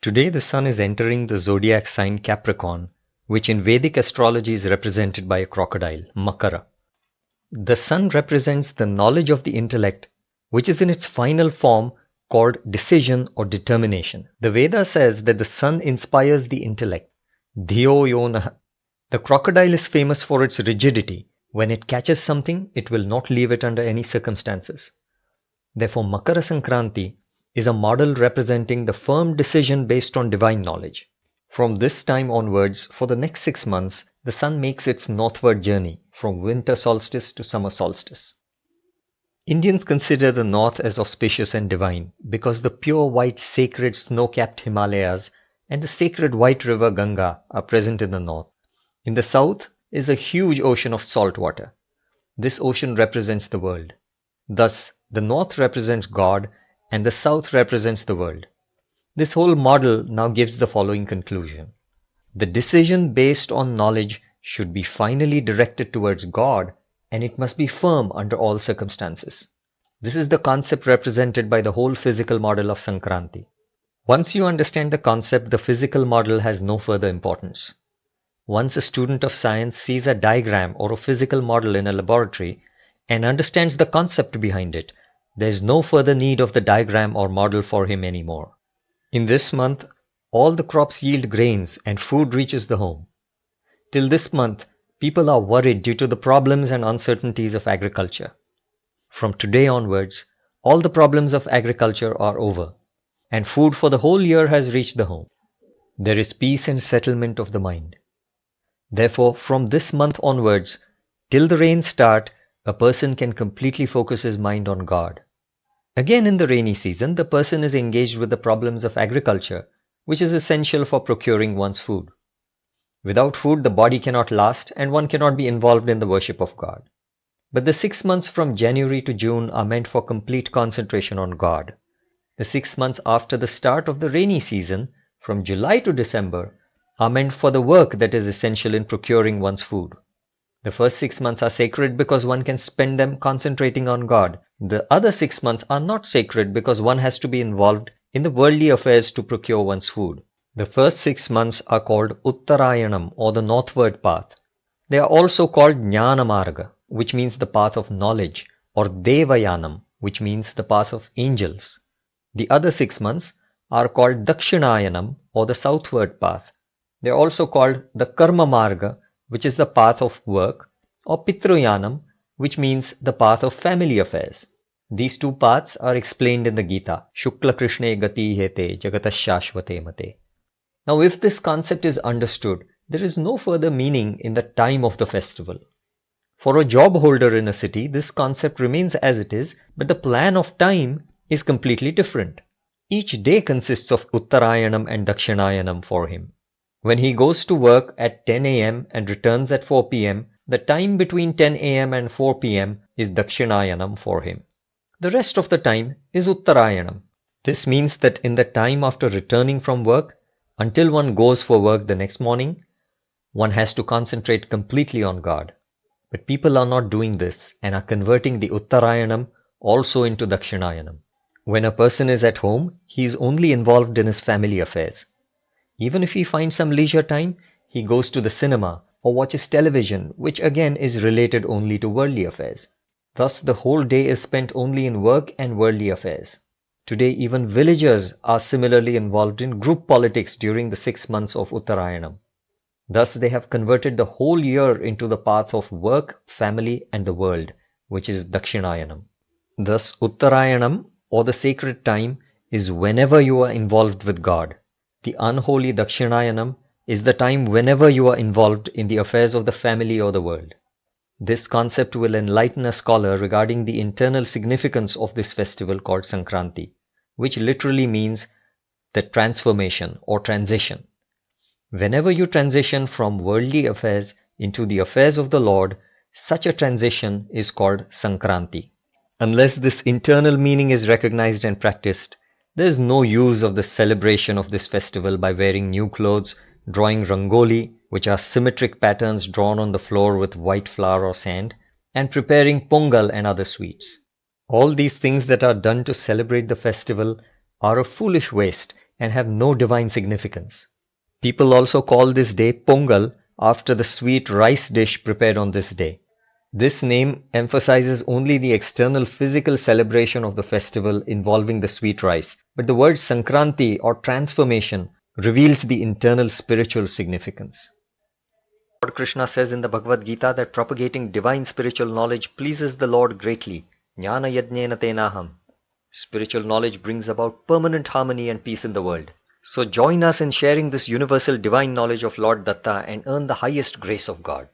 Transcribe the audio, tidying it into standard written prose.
Today the sun is entering the zodiac sign Capricorn, which in Vedic astrology is represented by a crocodile, Makara. The sun represents the knowledge of the intellect, which is in its final form called decision or determination. The Veda says that the sun inspires the intellect. Dhiyo yonah. The crocodile is famous for its rigidity. When it catches something, it will not leave it under any circumstances. Therefore, Makara Sankranti is a model representing the firm decision based on divine knowledge. From this time onwards, for the next 6 months, the sun makes its northward journey from winter solstice to summer solstice. Indians consider the north as auspicious and divine because the pure white sacred snow-capped Himalayas and the sacred white river Ganga are present in the north. In the south is a huge ocean of salt water. This ocean represents the world. Thus, the north represents God and the south represents the world. This whole model now gives the following conclusion. The decision based on knowledge should be finally directed towards God, and it must be firm under all circumstances. This is the concept represented by the whole physical model of Sankranti. Once you understand the concept, the physical model has no further importance. Once a student of science sees a diagram or a physical model in a laboratory and understands the concept behind it, there is no further need of the diagram or model for him anymore. In this month, all the crops yield grains and food reaches the home. Till this month, people are worried due to the problems and uncertainties of agriculture. From today onwards, all the problems of agriculture are over, and food for the whole year has reached the home. There is peace and settlement of the mind. Therefore, from this month onwards, till the rains start, a person can completely focus his mind on God. Again, in the rainy season, the person is engaged with the problems of agriculture, which is essential for procuring one's food. Without food, the body cannot last and one cannot be involved in the worship of God. But the 6 months from January to June are meant for complete concentration on God. The 6 months after the start of the rainy season, from July to December, are meant for the work that is essential in procuring one's food. The first 6 months are sacred because one can spend them concentrating on God. The other 6 months are not sacred because one has to be involved in the worldly affairs to procure one's food. The first 6 months are called Uttarayanam or the northward path. They are also called Jnana Marga, which means the path of knowledge, or Devayanam, which means the path of angels. The other 6 months are called Dakshinayanam or the southward path. They are also called the Karma Marga, which is the path of work, or Pitruyanam, which means the path of family affairs. These two paths are explained in the Gita, Shukla Krishne Gati Hete Jagatasshashvate Mate. Now, if this concept is understood, there is no further meaning in the time of the festival. For a job holder in a city, this concept remains as it is, but the plan of time is completely different. Each day consists of Uttarayanam and Dakshinayanam for him. When he goes to work at 10 a.m. and returns at 4 p.m., the time between 10 a.m. and 4 p.m. is Dakshinayanam for him. The rest of the time is Uttarayanam. This means that in the time after returning from work, until one goes for work the next morning, one has to concentrate completely on God. But people are not doing this and are converting the Uttarayanam also into Dakshinayanam. When a person is at home, he is only involved in his family affairs. Even if he finds some leisure time, he goes to the cinema or watches television, which again is related only to worldly affairs. Thus, the whole day is spent only in work and worldly affairs. Today, even villagers are similarly involved in group politics during the 6 months of Uttarayanam. Thus, they have converted the whole year into the path of work, family, and the world, which is Dakshinayanam. Thus, Uttarayanam, or the sacred time, is whenever you are involved with God. The unholy Dakshinayanam is the time whenever you are involved in the affairs of the family or the world. This concept will enlighten a scholar regarding the internal significance of this festival called Sankranti, which literally means the transformation or transition. Whenever you transition from worldly affairs into the affairs of the Lord, such a transition is called Sankranti. Unless this internal meaning is recognized and practiced, there is no use of the celebration of this festival by wearing new clothes, drawing rangoli, which are symmetric patterns drawn on the floor with white flour or sand, and preparing Pongal and other sweets. All these things that are done to celebrate the festival are a foolish waste and have no divine significance. People also call this day Pongal after the sweet rice dish prepared on this day. This name emphasizes only the external physical celebration of the festival involving the sweet rice, but the word Sankranti or transformation reveals the internal spiritual significance. Lord Krishna says in the Bhagavad Gita that propagating divine spiritual knowledge pleases the Lord greatly. Jnana yajnena tenaham. Spiritual knowledge brings about permanent harmony and peace in the world. So join us in sharing this universal divine knowledge of Lord Datta and earn the highest grace of God.